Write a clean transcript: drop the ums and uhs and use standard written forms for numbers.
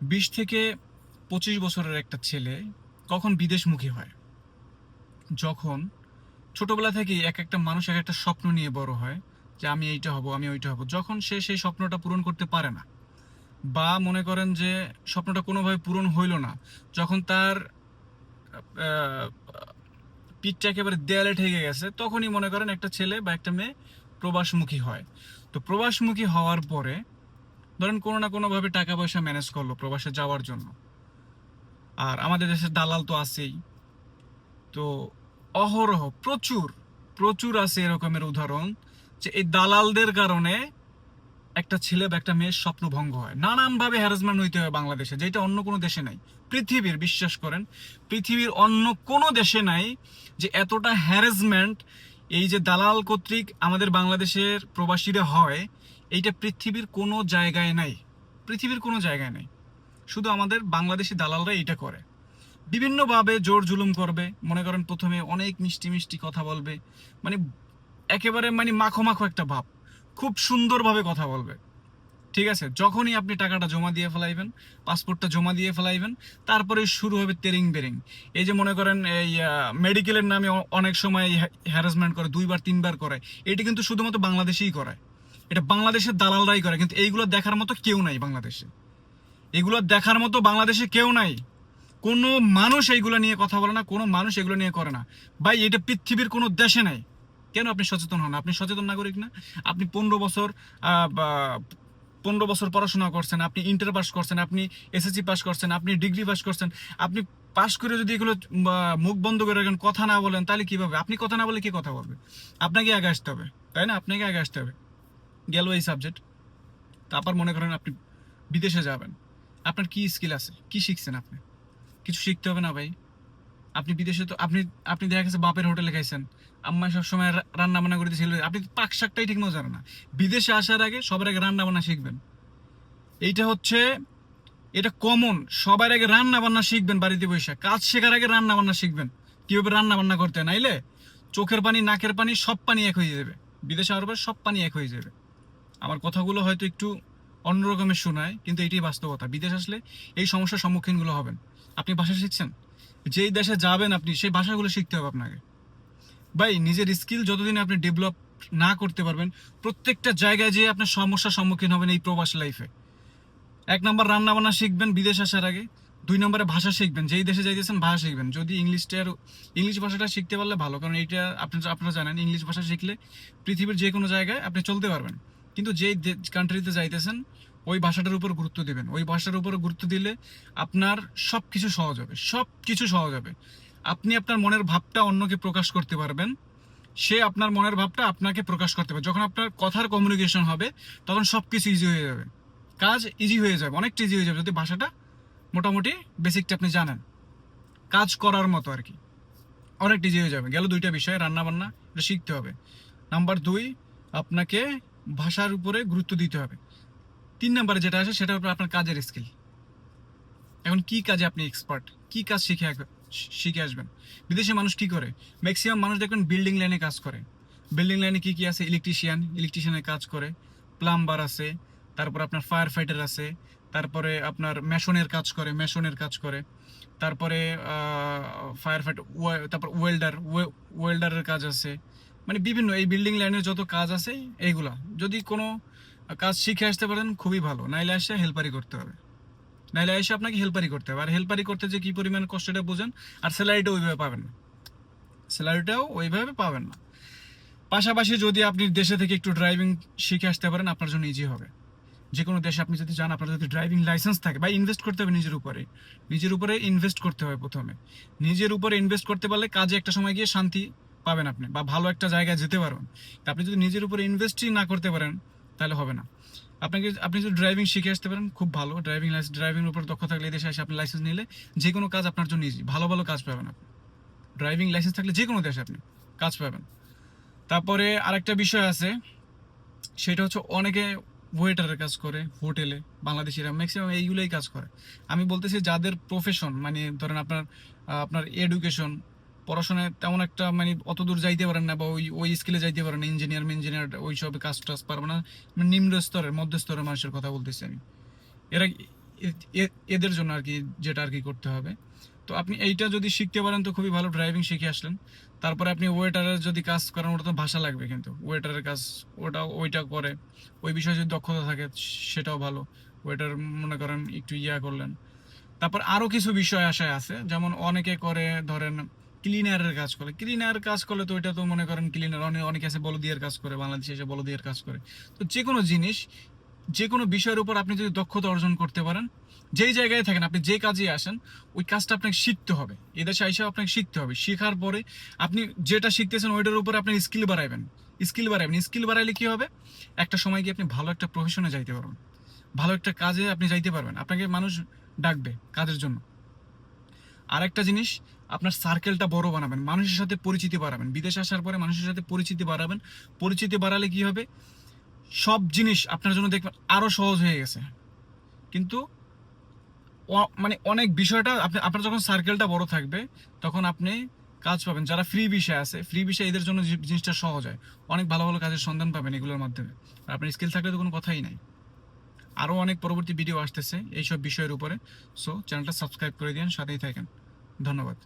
20 থেকে 25 বছরের একটা ছেলে কখন বিদেশমুখী হয়? যখন ছোটবেলা থেকেই এক একটা মানুষ এক একটা স্বপ্ন নিয়ে বড় হয়, যে আমি এইটা হব, আমি ওইটা হব। যখন সে সেই স্বপ্নটা পূরণ করতে পারে না, বা মনে করেন যে স্বপ্নটা কোনোভাবে পূরণ হইল না, যখন তার আহ, পিঠটা একেবারে দেয়ালে ঠেকে গেছে, তখনই মনে করেন একটা ছেলে বা একটা মেয়ে প্রবাসমুখী হয়। তো প্রবাসমুখী হওয়ার পরে ধরেন কোনো না কোনোভাবে টাকা পয়সা ম্যানেজ করলো প্রবাসে যাওয়ার জন্য। আর আমাদের দেশের দালাল তো আছেই। তো অহরহ প্রচুর প্রচুর আছে এরকমের উদাহরণ, যে এই দালালদের কারণে একটা ছেলে বা একটা মেয়ের স্বপ্নভঙ্গ হয়, নানানভাবে হ্যারাসমেন্ট হইতে হয় বাংলাদেশে, যেটা অন্য কোনো দেশে নাই। পৃথিবীর, বিশ্বাস করেন, পৃথিবীর অন্য কোনো দেশে নাই যে এতটা হ্যারাসমেন্ট এই যে দালাল কর্তৃক আমাদের বাংলাদেশের প্রবাসীরা হয়। এইটা পৃথিবীর কোনো জায়গায় নাই, পৃথিবীর কোনো জায়গায় নাই। শুধু আমাদের বাংলাদেশি দালালরা এইটা করে। বিভিন্নভাবে জোর জুলুম করবে, মনে করেন প্রথমে অনেক মিষ্টি মিষ্টি কথা বলবে, মানে একেবারে মানে মাখো মাখো একটা ভাব, খুব সুন্দরভাবে কথা বলবে। ঠিক আছে, যখনই আপনি টাকাটা জমা দিয়ে ফেলাইবেন, পাসপোর্টটা জমা দিয়ে ফেলাইবেন, তারপরে শুরু হবে তেরিং বেরিং। এই যে মনে করেন এই মেডিকেলের নামে অনেক সময় হ্যারাসমেন্ট করে, 2 বার 3 বার করে। এটি কিন্তু শুধুমাত্র বাংলাদেশেই করে, এটা বাংলাদেশের দালালরাই করে, কিন্তু এইগুলো দেখার মতো কেউ নাই বাংলাদেশে। এগুলো দেখার মতো বাংলাদেশে কেউ নাই। কোনো মানুষ এইগুলো নিয়ে কথা বলে না, কোনো মানুষ এগুলো নিয়ে করে না। ভাই, এটা পৃথিবীর কোনো দেশে নাই। কেন আপনি সচেতন হন? আপনি সচেতন নাগরিক না? আপনি 15 বছর 15 বছর পড়াশোনা করছেন, আপনি ইন্টার পাস করছেন, আপনি এসএসসি পাস করছেন, আপনি ডিগ্রি পাস করছেন। আপনি পাস করে যদি এগুলো মুখ বন্ধ করে রাখেন, কথা না বলেন, তাহলে কিভাবে? আপনি কথা না বলে কে কথা বলবে? আপনাকে আগে আসতে হবে, তাই না? আপনাকে আগে আসতে হবে। গেল এই সাবজেক্ট। তারপর মনে করেন আপনি বিদেশে যাবেন, আপনার কি স্কিল আছে, কি শিখছেন আপনি? কিছু শিখতে হবে না ভাই? আপনি বিদেশে তো আপনি আপনি দেখা গেছে বাপের হোটেলে খাইছেন, আম্মা সবসময় রান্না বান্না করে দিয়েছিল, আপনি তো পাক শাকটাই ঠিক মতো জানেন না। বিদেশে আসার আগে সবার আগে রান্না বান্না শিখবেন। এইটা হচ্ছে, এটা কমন। সবার আগে রান্না বান্না শিখবেন, বাড়িতে বসে কাজ শেখার আগে রান্না বান্না শিখবেন, কিভাবে রান্না বান্না করতে হয়। নাইলে চোখের পানি, নাকের পানি, সব পানি এক হয়ে যাবে। বিদেশে আসার পর সব পানি এক হয়ে যাবে। আমার কথাগুলো হয়তো একটু অন্যরকমের শোনায়, কিন্তু এটাই বাস্তবতা। বিদেশ আসলে এই সমস্যার সম্মুখীনগুলো হবেন। আপনি ভাষা শিখছেন, যেই দেশে যাবেন আপনি সেই ভাষাগুলো শিখতে হবে আপনাকে। ভাই, নিজের স্কিল যতদিন আপনি ডেভেলপ না করতে পারবেন, প্রত্যেকটা জায়গায় যেয়ে আপনার সমস্যার সম্মুখীন হবেন এই প্রবাস লাইফে। 1 নম্বর রান্না বান্না শিখবেন বিদেশ আসার আগে। 2 নম্বরে ভাষা শিখবেন, যেই দেশে যাইতেছেন ভাষা শিখবেন। যদি ইংলিশ ভাষাটা শিখতে পারলে ভালো, কারণ এইটা আপনারা জানেন, ইংলিশ ভাষা শিখলে পৃথিবীর যে কোনো জায়গায় আপনি চলতে পারবেন। কিন্তু যেই কান্ট্রিতে যাইতেছেন, ওই ভাষাটার উপর গুরুত্ব দিবেন। ওই ভাষার উপর গুরুত্ব দিলে আপনার সব কিছু সহজ হবে, সব কিছু সহজ হবে। আপনি আপনার মনের ভাবটা অন্যকে প্রকাশ করতে পারবেন, সে আপনার মনের ভাবটা আপনাকে প্রকাশ করতে পারবে। যখন আপনার কথার কমিউনিকেশন হবে, তখন সব কিছু ইজি হয়ে যাবে, কাজ ইজি হয়ে যাবে, অনেকটা ইজি হয়ে যাবে, যদি ভাষাটা মোটামুটি বেসিকটা আপনি জানেন, কাজ করার মতো আর কি। অনেকটা ইজি হয়ে যাবে। গেল 2টা বিষয়, রান্না বান্না এটা শিখতে হবে। নাম্বার 2, আপনাকে ভাষার উপরে গুরুত্ব দিতে হবে। 3 নম্বরে যেটা আসে সেটা হলো আপনার কাজের স্কিল। এখন কি কাজে আপনি এক্সপার্ট, কি কাজ শিখে আসবেন। বিদেশে মানুষ কি করে? ম্যাক্সিমাম মানুষ দেখবেন বিল্ডিং লাইনে কাজ করে। বিল্ডিং লাইনে কি কি আছে? ইলেকট্রিশিয়ানের কাজ করে, প্লাম্বার আছে, তারপর আপনার ফায়ার ফাইটার আছে, তারপরে আপনার মেশনের কাজ করে, তারপরে ফায়ার ফাইটার, তারপর ওয়েল্ডারের কাজ আছে। মানে বিভিন্ন এই বিল্ডিং লাইনের যত কাজ আছে এইগুলা, যদি কোনো কাজ শিখে আসতে পারেন খুবই ভালো, নাইলে আসে হেল্পারি করতে হবে। নাইলে এসে আপনাকে হেল্পারি করতে হবে। আর হেল্পারি করতে যে কি পরিমাণ কষ্টটা বোঝেন। আর স্যালারিটা ওইভাবে পাবেন না, স্যালারিটাও ওইভাবে পাবেন না। পাশাপাশি যদি আপনি দেশে থেকে একটু ড্রাইভিং শিখে আসতে পারেন, আপনার জন্য ইজি হবে। যে কোনো দেশে আপনি যদি যান, আপনার যদি ড্রাইভিং লাইসেন্স থাকে, বা ইনভেস্ট করতে হবে নিজের উপরে, নিজের উপরে ইনভেস্ট করতে হবে প্রথমে। নিজের উপরে ইনভেস্ট করতে পারলে কাজে একটা সময় গিয়ে শান্তি পাবেন আপনি, বা ভালো একটা জায়গায় যেতে পারবেন। তা আপনি যদি নিজের উপরে ইনভেস্টই না করতে পারেন, তাহলে হবে না। আপনি যদি ড্রাইভিং শিখে আসতে পারেন, খুব ভালো। ড্রাইভিং উপর দক্ষ থাকলে এই দেশে এসে আপনি লাইসেন্স নিলে যে কোনো কাজ আপনার জন্য ইজি, ভালো ভালো কাজ পাবেন আপনি। ড্রাইভিং লাইসেন্স থাকলে যে কোনো দেশে আপনি কাজ পাবেন। তারপরে আরেকটা বিষয় আছে, সেটা হচ্ছে অনেকে ওয়েটারের কাজ করে হোটেলে, বাংলাদেশিরা ম্যাক্সিমাম এইগুলোই কাজ করে। আমি বলতেছি যাদের প্রফেশন, মানে ধরেন আপনার এডুকেশন, পড়াশোনায় তেমন একটা মানে অত দূর যাইতে পারেন না, বা ওই ওই স্কিলে যাইতে পারেন না, ইঞ্জিনিয়ার ওই সব কাজ টাজ পারবে না। মানে নিম্ন স্তরের, মধ্য স্তরের মানুষের কথা বলতেছি আমি। এরা এদের জন্য আর কি, যেটা আর কি করতে হবে। তো আপনি এইটা যদি শিখতে পারেন তো খুবই ভালো, ড্রাইভিং শিখে আসলেন। তারপরে আপনি ওয়েটারের যদি কাজ করেন, ওটা তো ভাষা লাগবে, কিন্তু ওয়েটারের কাজ ওইটা করে ওই বিষয়ে যদি দক্ষতা থাকে সেটাও ভালো। ওয়েটার মনে করেন একটু ইয়া করলেন। তারপর আরও কিছু বিষয় আশায় আছে, যেমন অনেকে করে ধরেন ক্লিনারের কাজ করে। ক্লিনার কাজ করলে তো ওইটা তো মনে করেন ক্লিনার, অনেকে আছে বলদিয়ার কাজ করে, বাংলাদেশে এসে বলদিয়ার কাজ করে। তো যে কোনো জিনিস, যে কোনো বিষয়ের উপর আপনি যদি দক্ষতা অর্জন করতে পারেন, যেই জায়গায় থাকেন, আপনি যে কাজে আসেন, ওই কাজটা আপনাকে শিখতে হবে। এদেশে আইসা আপনাকে শিখতে হবে। শেখার পরে আপনি যেটা শিখতেছেন ওইটার উপরে আপনার স্কিল বাড়াইবেন। স্কিল বাড়াইলে কি হবে, একটা সময় গিয়ে আপনি ভালো একটা প্রফেশনে যাইতে পারবেন, ভালো একটা কাজে আপনি যাইতে পারবেন, আপনাকে মানুষ ডাকবে কাজের জন্য। আর একটা জিনিস, আপনার সার্কেলটা বড় বানাবেন, মানুষের সাথে পরিচিতি বাড়াবেন। বিদেশে আসার পরে মানুষের সাথে পরিচিতি বাড়াবেন। পরিচিতি বাড়ালে কি হবে, সব জিনিস আপনার জন্য দেখবেন আরো সহজ হয়ে গেছে। কিন্তু মানে অনেক বিষয়টা আপনার যখন সার্কেলটা বড় থাকবে, তখন আপনি কাজ পাবেন। যারা ফ্রি বিষয় আছে, ফ্রি বিষয় এদের জন্য জিনিসটা সহজ হয়। অনেক ভালো ভালো কাজের সন্ধান পাবেন এগুলোর মাধ্যমে। আর আপনার স্কিল থাকলে তো কোনো কথাই নাই। আরও অনেক পরবর্তী ভিডিও আসতেছে এইসব বিষয়ের উপরে। সো চ্যানেলটা সাবস্ক্রাইব করে দিন, সাথেই থাকেন। ধন্যবাদ।